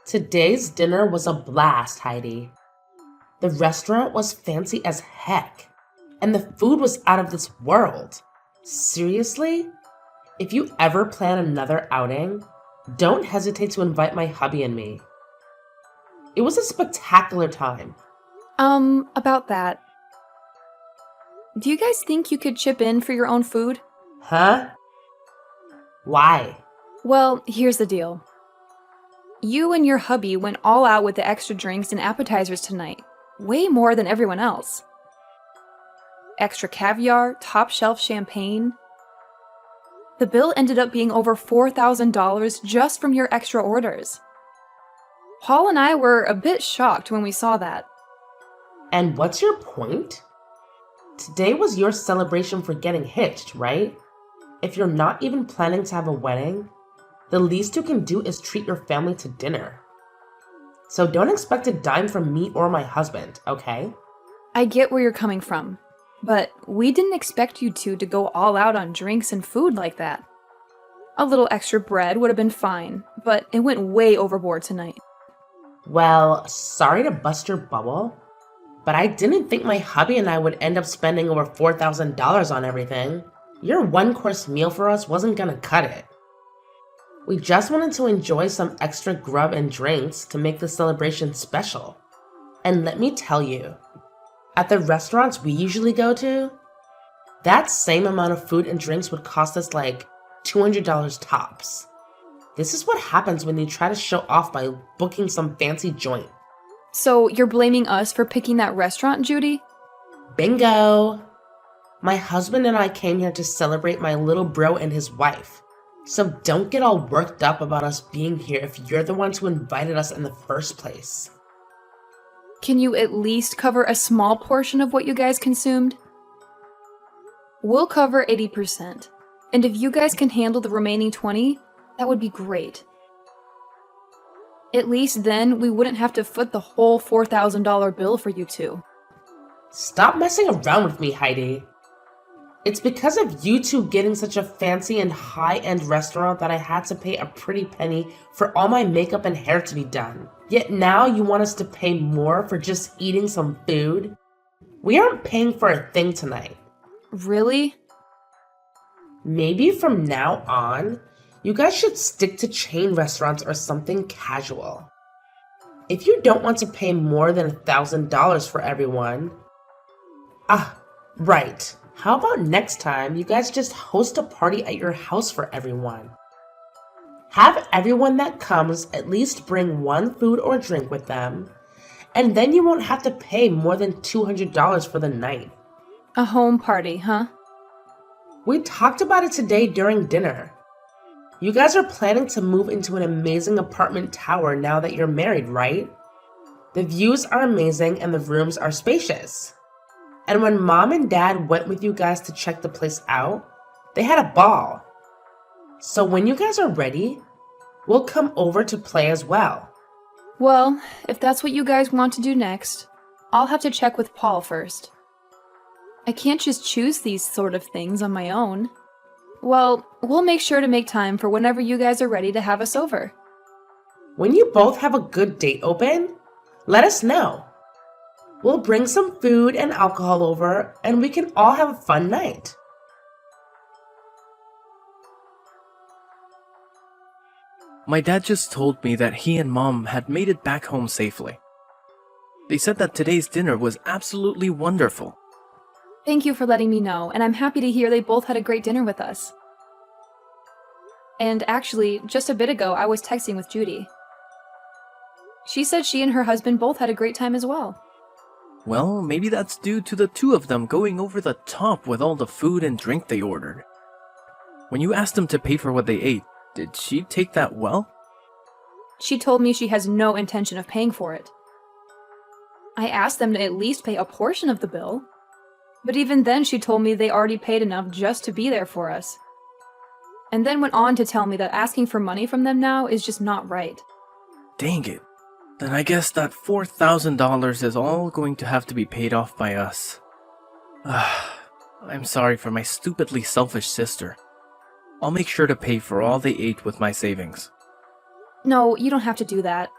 Today's dinner was a blast, Heidi. The restaurant was fancy as heck, and the food was out of this world. Seriously? If you ever plan another outing, don't hesitate to invite my hubby and me. It was a spectacular time. About that. Do you guys think you could chip in for your own food? Huh? Why? Well, here's the deal. You and your hubby went all out with the extra drinks and appetizers tonight. Way more than everyone else. Extra caviar, top shelf champagne. The bill ended up being over $4,000 just from your extra orders. Paul and I were a bit shocked when we saw that. And what's your point? Today was your celebration for getting hitched, right? If you're not even planning to have a wedding, the least you can do is treat your family to dinner. So don't expect a dime from me or my husband, okay? I get where you're coming from, but we didn't expect you two to go all out on drinks and food like that. A little extra bread would have been fine, but it went way overboard tonight. Well, sorry to bust your bubble, but I didn't think my hubby and I would end up spending over $4,000 on everything. Your one-course meal for us wasn't gonna cut it. We just wanted to enjoy some extra grub and drinks to make the celebration special. And let me tell you, at the restaurants we usually go to, that same amount of food and drinks would cost us like $200 tops. This is what happens when you try to show off by booking some fancy joint. So you're blaming us for picking that restaurant, Judy? Bingo! My husband and I came here to celebrate my little bro and his wife. So don't get all worked up about us being here if you're the ones who invited us in the first place. Can you at least cover a small portion of what you guys consumed? We'll cover 80%. And if you guys can handle the remaining 20, that would be great. At least then we wouldn't have to foot the whole $4,000 bill for you two. Stop messing around with me, Heidi. It's because of you two getting such a fancy and high-end restaurant that I had to pay a pretty penny for all my makeup and hair to be done. Yet now you want us to pay more for just eating some food? We aren't paying for a thing tonight. Really? Maybe from now on, you guys should stick to chain restaurants or something casual. If you don't want to pay more than $1,000 for everyone... Right. How about next time you guys just host a party at your house for everyone? Have everyone that comes at least bring one food or drink with them, and then you won't have to pay more than $200 for the night. A home party, huh? We talked about it today during dinner. You guys are planning to move into an amazing apartment tower now that you're married, right? The views are amazing and the rooms are spacious. And when Mom and Dad went with you guys to check the place out, they had a ball. So when you guys are ready, we'll come over to play as well. Well, if that's what you guys want to do next, I'll have to check with Paul first. I can't just choose these sort of things on my own. Well, we'll make sure to make time for whenever you guys are ready to have us over. When you both have a good date open, let us know. We'll bring some food and alcohol over, and we can all have a fun night. My dad just told me that he and Mom had made it back home safely. They said that today's dinner was absolutely wonderful. Thank you for letting me know, and I'm happy to hear they both had a great dinner with us. And actually, just a bit ago, I was texting with Judy. She said she and her husband both had a great time as well. Well, maybe that's due to the two of them going over the top with all the food and drink they ordered. When you asked them to pay for what they ate, did she take that well? She told me she has no intention of paying for it. I asked them to at least pay a portion of the bill, but even then she told me they already paid enough just to be there for us. And then went on to tell me that asking for money from them now is just not right. Dang it. Then I guess that $4,000 is all going to have to be paid off by us. I'm sorry for my stupidly selfish sister. I'll make sure to pay for all they ate with my savings. No, you don't have to do that.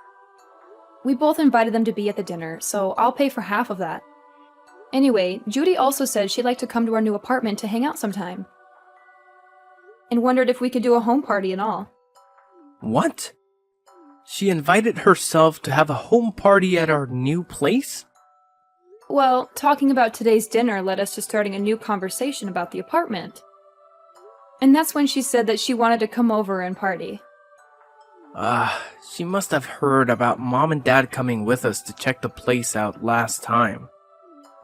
We both invited them to be at the dinner, so I'll pay for half of that. Anyway, Judy also said she'd like to come to our new apartment to hang out sometime. And wondered if we could do a home party and all. What? She invited herself to have a home party at our new place? Well, talking about today's dinner led us to starting a new conversation about the apartment. And that's when she said that she wanted to come over and party. She must have heard about Mom and Dad coming with us to check the place out last time.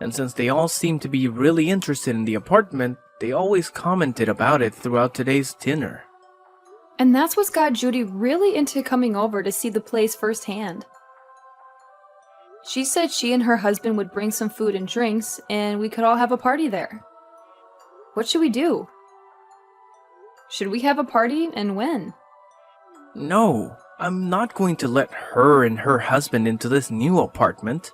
And since they all seemed to be really interested in the apartment, they always commented about it throughout today's dinner. And that's what got Judy really into coming over to see the place firsthand. She said she and her husband would bring some food and drinks, and we could all have a party there. What should we do? Should we have a party, and when? No, I'm not going to let her and her husband into this new apartment.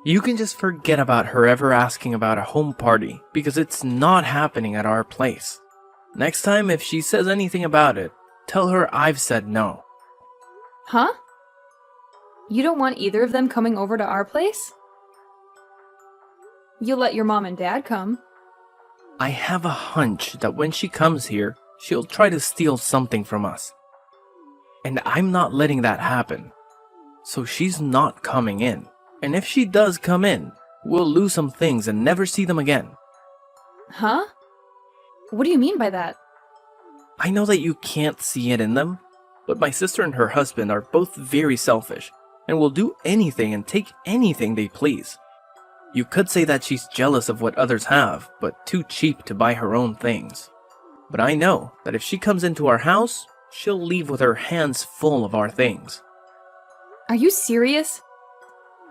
You can just forget about her ever asking about a home party, because it's not happening at our place. Next time, if she says anything about it, tell her I've said no. Huh? You don't want either of them coming over to our place? You'll let your mom and dad come. I have a hunch that when she comes here, she'll try to steal something from us. And I'm not letting that happen. So she's not coming in. And if she does come in, we'll lose some things and never see them again. Huh? What do you mean by that? I know that you can't see it in them, but my sister and her husband are both very selfish and will do anything and take anything they please. You could say that she's jealous of what others have, but too cheap to buy her own things. But I know that if she comes into our house, she'll leave with her hands full of our things. Are you serious?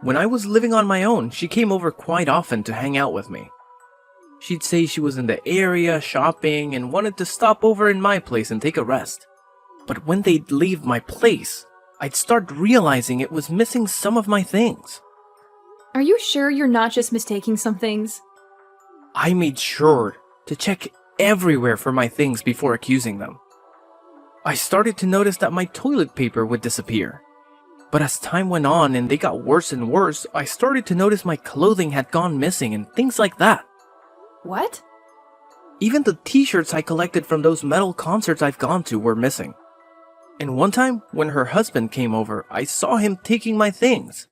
When I was living on my own, she came over quite often to hang out with me. She'd say she was in the area shopping and wanted to stop over in my place and take a rest. But when they'd leave my place, I'd start realizing it was missing some of my things. Are you sure you're not just mistaking some things? I made sure to check everywhere for my things before accusing them. I started to notice that my toilet paper would disappear. But as time went on and they got worse and worse, I started to notice my clothing had gone missing and things like that. What? Even the t-shirts I collected from those metal concerts I've gone to were missing. And one time, when her husband came over, I saw him taking my things.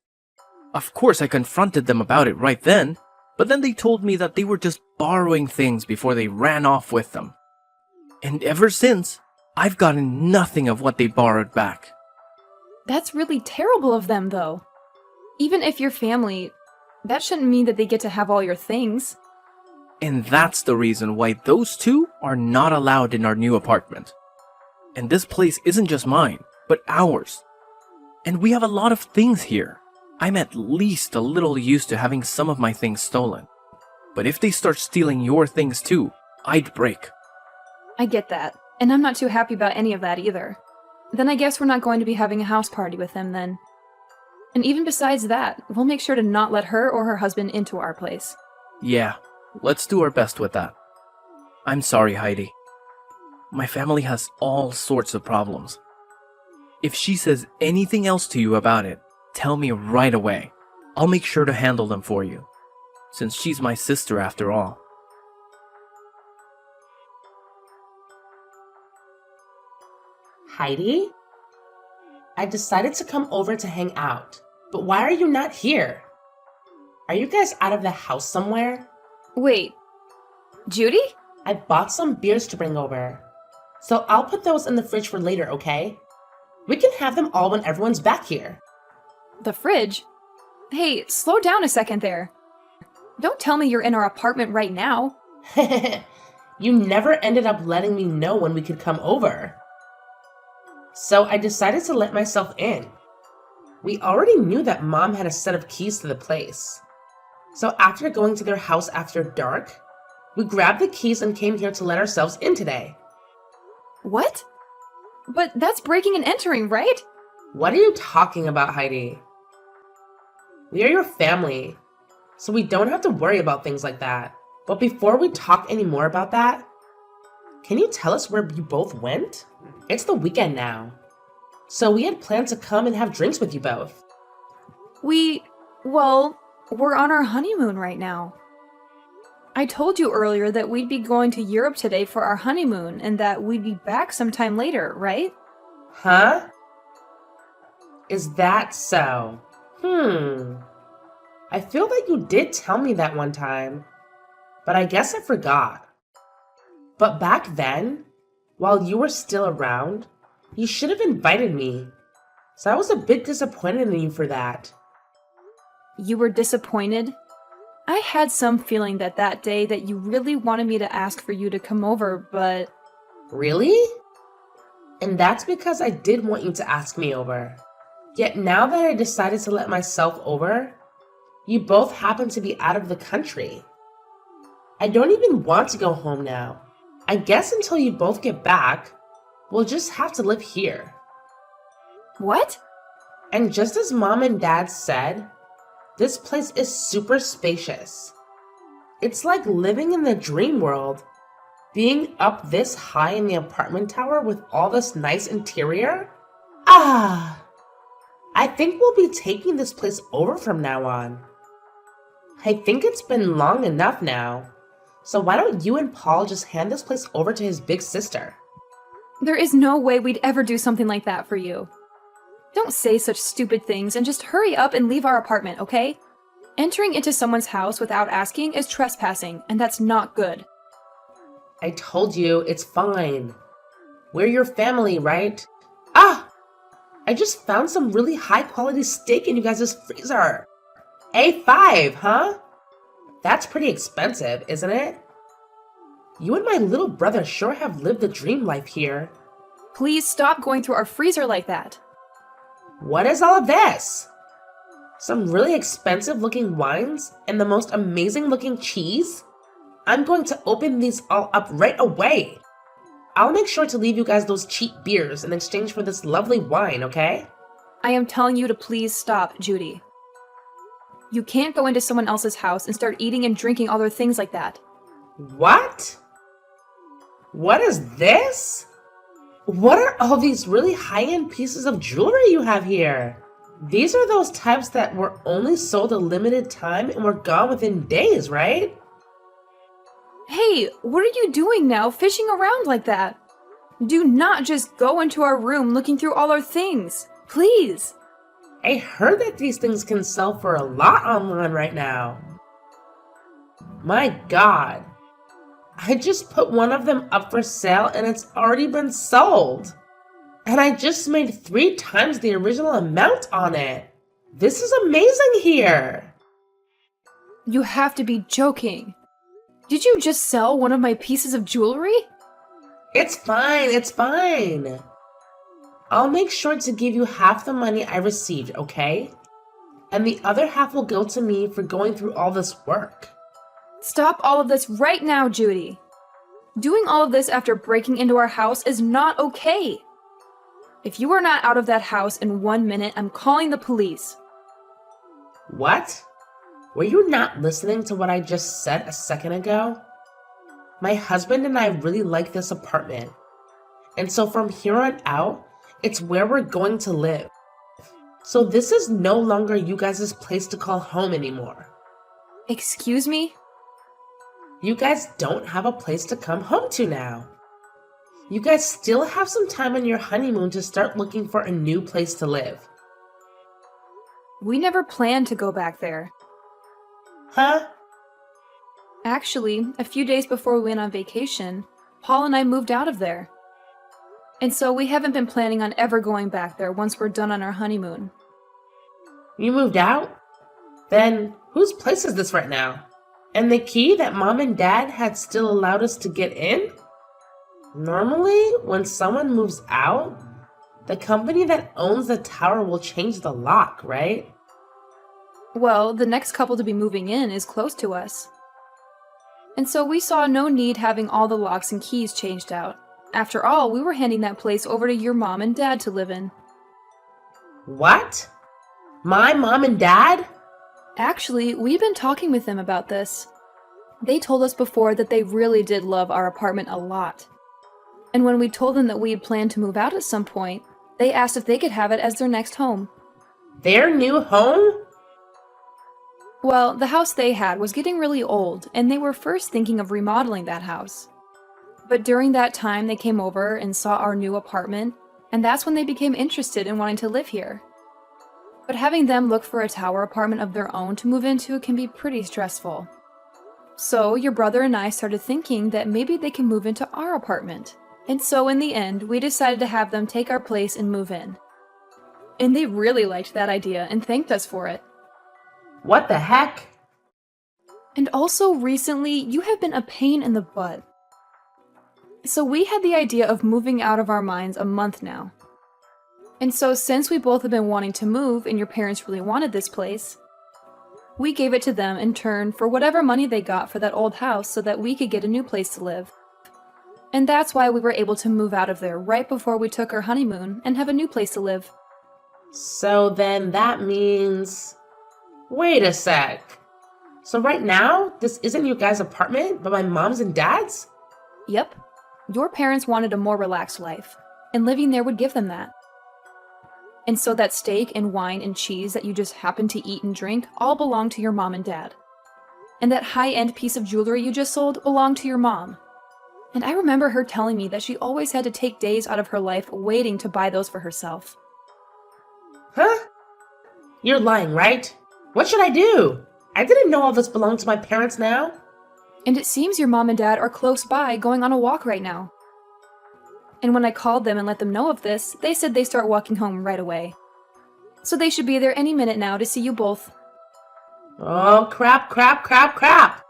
Of course, I confronted them about it right then, but then they told me that they were just borrowing things before they ran off with them. And ever since, I've gotten nothing of what they borrowed back. That's really terrible of them, though. Even if you're family, that shouldn't mean that they get to have all your things. And that's the reason why those two are not allowed in our new apartment. And this place isn't just mine, but ours. And we have a lot of things here. I'm at least a little used to having some of my things stolen. But if they start stealing your things too, I'd break. I get that, and I'm not too happy about any of that either. Then I guess we're not going to be having a house party with them then. And even besides that, we'll make sure to not let her or her husband into our place. Yeah, let's do our best with that. I'm sorry, Heidi. My family has all sorts of problems. If she says anything else to you about it, tell me right away. I'll make sure to handle them for you, since she's my sister after all. Heidi? I decided to come over to hang out, but why are you not here? Are you guys out of the house somewhere? Wait, Judy? I bought some beers to bring over, so I'll put those in the fridge for later, okay? We can have them all when everyone's back here. The fridge? Hey, slow down a second there. Don't tell me you're in our apartment right now. You never ended up letting me know when we could come over. So I decided to let myself in. We already knew that Mom had a set of keys to the place. So after going to their house after dark, we grabbed the keys and came here to let ourselves in today. What? But that's breaking and entering, right? What are you talking about, Heidi? We are your family, so we don't have to worry about things like that. But before we talk any more about that, can you tell us where you both went? It's the weekend now, so we had planned to come and have drinks with you both. Well, we're on our honeymoon right now. I told you earlier that we'd be going to Europe today for our honeymoon and that we'd be back sometime later, right? Huh? Is that so? I feel like you did tell me that one time, but I guess I forgot. But back then, while you were still around, you should have invited me. So I was a bit disappointed in you for that. You were disappointed? I had some feeling that day that you really wanted me to ask for you to come over, but... Really? And that's because I did want you to ask me over. Yet now that I decided to let myself over, you both happen to be out of the country. I don't even want to go home now. I guess until you both get back, we'll just have to live here. What? And just as Mom and Dad said, this place is super spacious. It's like living in the dream world. Being up this high in the apartment tower with all this nice interior? I think we'll be taking this place over from now on. I think it's been long enough now. So why don't you and Paul just hand this place over to his big sister? There is no way we'd ever do something like that for you. Don't say such stupid things and just hurry up and leave our apartment, okay? Entering into someone's house without asking is trespassing, and that's not good. I told you, it's fine. We're your family, right? I just found some really high quality steak in you guys' freezer. A5, huh? That's pretty expensive, isn't it? You and my little brother sure have lived the dream life here. Please stop going through our freezer like that. What is all of this? Some really expensive looking wines and the most amazing looking cheese? I'm going to open these all up right away. I'll make sure to leave you guys those cheap beers in exchange for this lovely wine, okay? I am telling you to please stop, Judy. You can't go into someone else's house and start eating and drinking all their things like that. What? What is this? What are all these really high-end pieces of jewelry you have here? These are those types that were only sold a limited time and were gone within days, right? Hey, what are you doing now, fishing around like that? Do not just go into our room looking through all our things. Please. I heard that these things can sell for a lot online right now. My God. I just put one of them up for sale and it's already been sold. And I just made 3 times the original amount on it. This is amazing here. You have to be joking. Did you just sell one of my pieces of jewelry? It's fine, it's fine. I'll make sure to give you half the money I received, okay? And the other half will go to me for going through all this work. Stop all of this right now, Judy. Doing all of this after breaking into our house is not okay. If you are not out of that house in 1 minute, I'm calling the police. What? Were you not listening to what I just said a second ago? My husband and I really like this apartment. And so from here on out, it's where we're going to live. So this is no longer you guys' place to call home anymore. Excuse me? You guys don't have a place to come home to now. You guys still have some time on your honeymoon to start looking for a new place to live. We never planned to go back there. Huh? Actually, a few days before we went on vacation, Paul and I moved out of there. And so we haven't been planning on ever going back there once we're done on our honeymoon. You moved out? Then whose place is this right now? And the key that Mom and Dad had still allowed us to get in? Normally, when someone moves out, the company that owns the tower will change the lock, right? Well, the next couple to be moving in is close to us. And so we saw no need having all the locks and keys changed out. After all, we were handing that place over to your mom and dad to live in. What? My mom and dad? Actually, we've been talking with them about this. They told us before that they really did love our apartment a lot. And when we told them that we had planned to move out at some point, they asked if they could have it as their next home. Their new home? Well, the house they had was getting really old, and they were first thinking of remodeling that house. But during that time, they came over and saw our new apartment, and that's when they became interested in wanting to live here. But having them look for a tower apartment of their own to move into can be pretty stressful. So your brother and I started thinking that maybe they can move into our apartment. And so in the end, we decided to have them take our place and move in. And they really liked that idea and thanked us for it. What the heck? And also recently, you have been a pain in the butt. So we had the idea of moving out of our minds a month now. And so since we both have been wanting to move and your parents really wanted this place, we gave it to them in turn for whatever money they got for that old house so that we could get a new place to live. And that's why we were able to move out of there right before we took our honeymoon and have a new place to live. So then that means... Wait a sec. So right now, this isn't your guys' apartment, but my mom's and dad's? Yep. Your parents wanted a more relaxed life, and living there would give them that. And so that steak and wine and cheese that you just happened to eat and drink all belong to your mom and dad. And that high-end piece of jewelry you just sold belonged to your mom. And I remember her telling me that she always had to take days out of her life waiting to buy those for herself. Huh? You're lying, right? What should I do? I didn't know all this belonged to my parents now. And it seems your mom and dad are close by going on a walk right now. And when I called them and let them know of this, they said they start walking home right away. So they should be there any minute now to see you both. Oh, crap, crap, crap, crap.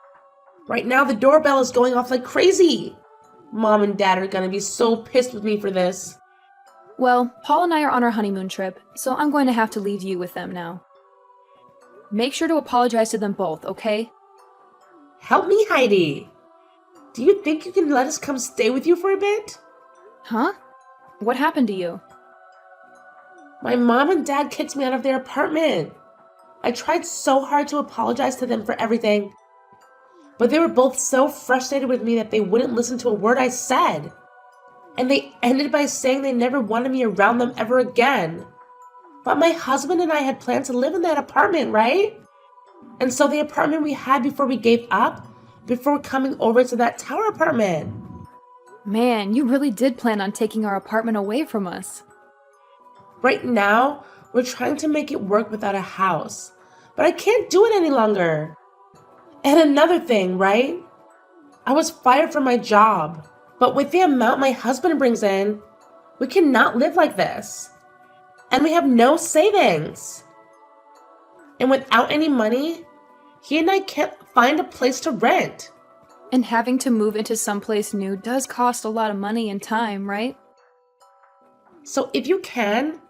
Right now the doorbell is going off like crazy. Mom and Dad are gonna be so pissed with me for this. Well, Paul and I are on our honeymoon trip, so I'm going to have to leave you with them now. Make sure to apologize to them both, okay? Help me, Heidi. Do you think you can let us come stay with you for a bit? Huh? What happened to you? My mom and dad kicked me out of their apartment. I tried so hard to apologize to them for everything, but they were both so frustrated with me that they wouldn't listen to a word I said. And they ended by saying they never wanted me around them ever again. But my husband and I had planned to live in that apartment, right? And so the apartment we had before we gave up, before coming over to that tower apartment. Man, you really did plan on taking our apartment away from us. Right now, we're trying to make it work without a house, but I can't do it any longer. And another thing, right? I was fired from my job, but with the amount my husband brings in, we cannot live like this. And we have no savings. And without any money, he and I can't find a place to rent. And having to move into someplace new does cost a lot of money and time, right? So if you can,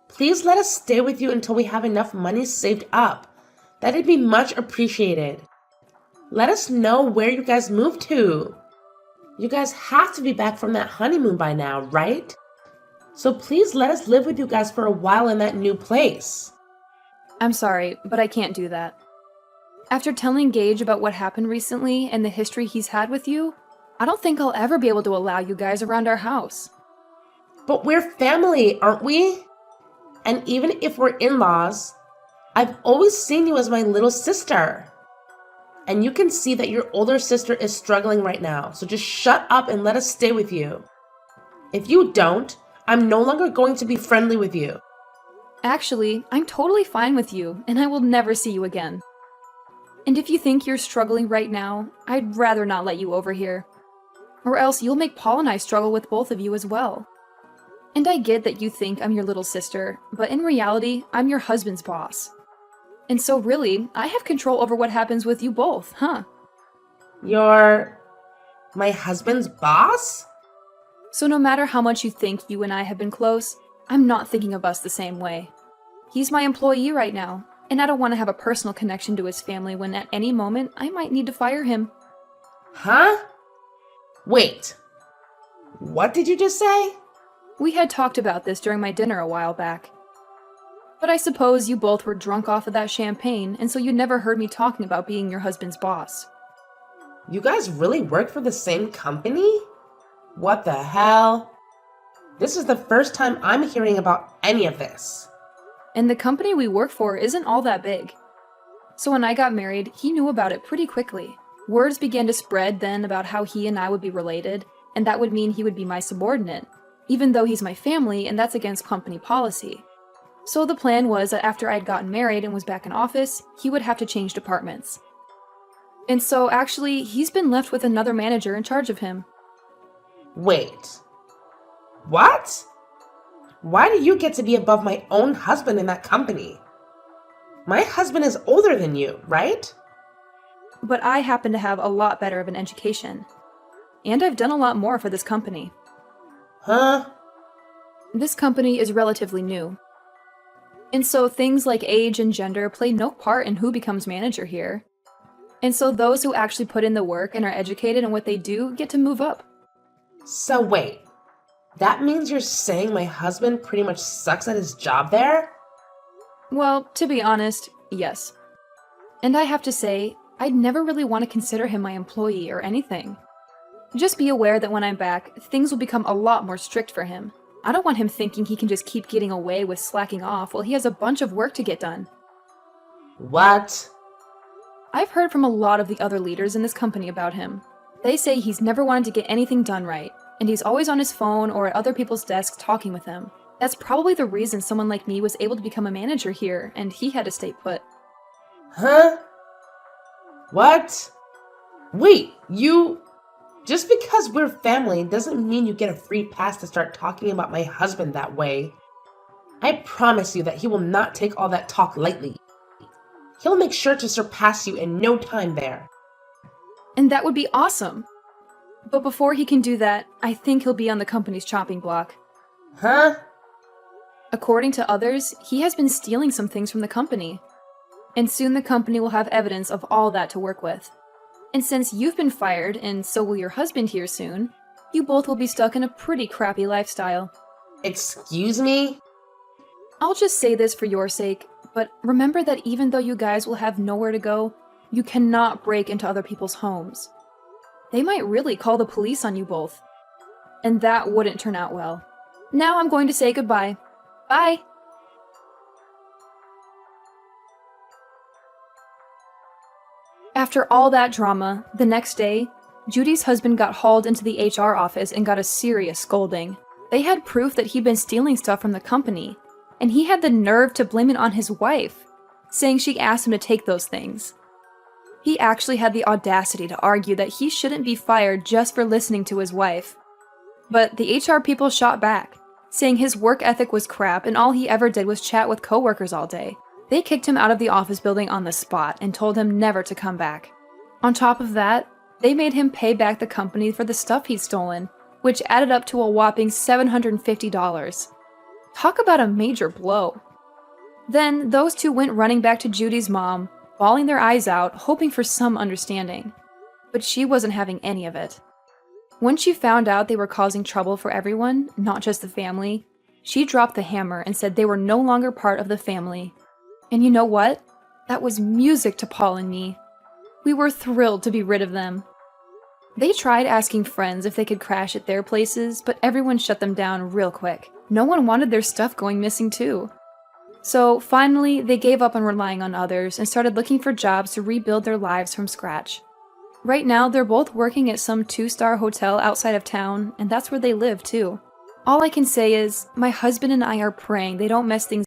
please let us stay with you until we have enough money saved up. That'd be much appreciated. Let us know where you guys moved to. You guys have to be back from that honeymoon by now, right? So please let us live with you guys for a while in that new place. I'm sorry, but I can't do that. After telling Gage about what happened recently and the history he's had with you, I don't think I'll ever be able to allow you guys around our house. But we're family, aren't we? And even if we're in-laws, I've always seen you as my little sister. And you can see that your older sister is struggling right now, so just shut up and let us stay with you. If you don't, I'm no longer going to be friendly with you. Actually, I'm totally fine with you, and I will never see you again. And if you think you're struggling right now, I'd rather not let you over here. Or else you'll make Paul and I struggle with both of you as well. And I get that you think I'm your little sister, but in reality, I'm your husband's boss. And so really, I have control over what happens with you both, huh? You're my husband's boss? So no matter how much you think you and I have been close, I'm not thinking of us the same way. He's my employee right now, and I don't want to have a personal connection to his family when at any moment I might need to fire him. Huh? Wait. What did you just say? We had talked about this during my dinner a while back. But I suppose you both were drunk off of that champagne, and so you never heard me talking about being your husband's boss. You guys really work for the same company? What the hell? This is the first time I'm hearing about any of this. And the company we work for isn't all that big. So when I got married, he knew about it pretty quickly. Words began to spread then about how he and I would be related, and that would mean he would be my subordinate, even though he's my family and that's against company policy. So the plan was that after I'd gotten married and was back in office, he would have to change departments. And so actually, he's been left with another manager in charge of him. Wait. What? Why do you get to be above my own husband in that company? My husband is older than you, right? But I happen to have a lot better of an education. And I've done a lot more for this company. Huh? This company is relatively new. And so things like age and gender play no part in who becomes manager here. And so those who actually put in the work and are educated in what they do get to move up. So wait, that means you're saying my husband pretty much sucks at his job there? Well, to be honest, yes. And I have to say, I'd never really want to consider him my employee or anything. Just be aware that when I'm back, things will become a lot more strict for him. I don't want him thinking he can just keep getting away with slacking off while he has a bunch of work to get done. What? I've heard from a lot of the other leaders in this company about him. They say he's never wanted to get anything done right, and he's always on his phone or at other people's desks talking with them. That's probably the reason someone like me was able to become a manager here, and he had to stay put. Huh? What? Wait, you... Just because we're family doesn't mean you get a free pass to start talking about my husband that way. I promise you that he will not take all that talk lightly. He'll make sure to surpass you in no time there. And that would be awesome. But before he can do that, I think he'll be on the company's chopping block. Huh? According to others, he has been stealing some things from the company. And soon the company will have evidence of all that to work with. And since you've been fired, and so will your husband here soon, you both will be stuck in a pretty crappy lifestyle. Excuse me? I'll just say this for your sake, but remember that even though you guys will have nowhere to go, you cannot break into other people's homes. They might really call the police on you both. And that wouldn't turn out well. Now I'm going to say goodbye. Bye! After all that drama, the next day, Judy's husband got hauled into the HR office and got a serious scolding. They had proof that he'd been stealing stuff from the company, and he had the nerve to blame it on his wife, saying she asked him to take those things. He actually had the audacity to argue that he shouldn't be fired just for listening to his wife. But the HR people shot back, saying his work ethic was crap and all he ever did was chat with coworkers all day. They kicked him out of the office building on the spot and told him never to come back. On top of that, they made him pay back the company for the stuff he'd stolen, which added up to a whopping $750. Talk about a major blow. Then, those two went running back to Judy's mom, bawling their eyes out, hoping for some understanding. But she wasn't having any of it. When she found out they were causing trouble for everyone, not just the family, she dropped the hammer and said they were no longer part of the family. And you know what? That was music to Paul and me. We were thrilled to be rid of them. They tried asking friends if they could crash at their places, but everyone shut them down real quick. No one wanted their stuff going missing too. So finally, they gave up on relying on others and started looking for jobs to rebuild their lives from scratch. Right now, they're both working at some 2-star hotel outside of town, and that's where they live too. All I can say is, my husband and I are praying they don't mess things